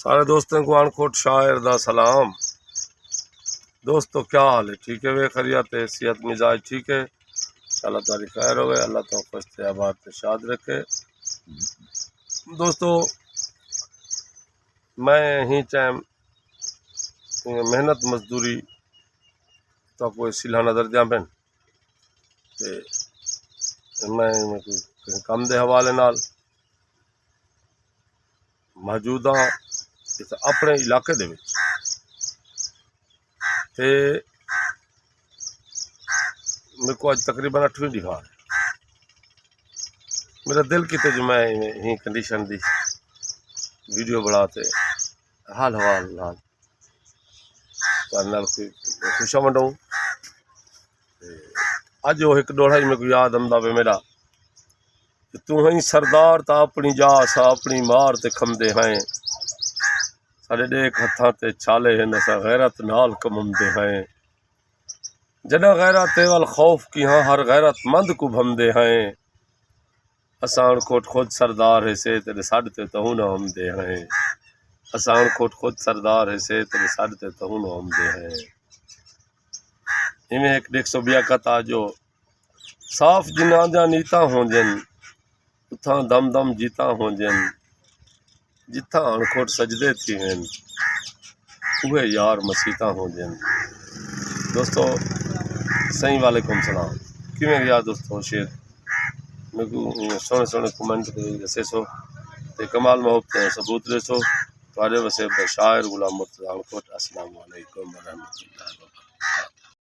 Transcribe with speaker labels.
Speaker 1: सारे दोस्तों को अनकोट शायर दा सलाम। दोस्तों क्या हाल है? ठीक है वे खैरियत है, सेहत मिजाज ठीक है, अल्लाह तारी खैर हो, अल्लाह तो फस्ते आबाद पे शाद रखे। दोस्तों मैं ही टाइम मेहनत मजदूरी तो कोई सिला नजर दिया पैन मैं कोई कम के हवाले नाल मौजूद हाँ अपने इलाके दे विच ते मेरे को अज तकरीबन 8वीं दिहाड़ मेरा दिल किते जो मैं ही कंडीशन दी वीडियो बनाते हाल हवाल नाल खुशा वंडूं। अज वो एक डोड़ा मेरे को याद आंदा वे मेरा, तू ही सरदार ता अपनी जा सा अपनी मार ते खमदे हैं, साढ़े डेक हथा ते छाले हैं असा गैरत नाल कमंदे हैं, जड़ा गैरत वाल खौफ की हाँ हर गैरत मंद को भमदे हैं, असाण कोट खुद सरदार है से तेरे साढ़ ते तहू न हमदे हैं, असाण कोट खुद सरदार है से तेरे साढ़ ते तहू न हमदे हैं। इवें एक 102 कथा जो साफ जिन्ना जा नीता होंजन उथा दम दम जीता होंजन, जिथा अणखोट सजदे थी हैं उहे यार मसीता होंजन। दोस्तों सही वालेकुम सलाम, किवें गया दोस्तों शेर मेरे को सोने सोने कमेंट दसे सो ते कमाल मोहब्बत सबूत दसो। तुहाडे वसे शायर गुलाम मुर्तज़ा अणखोट। अस्सलाम वालेकुम व रहमतुल्लाह।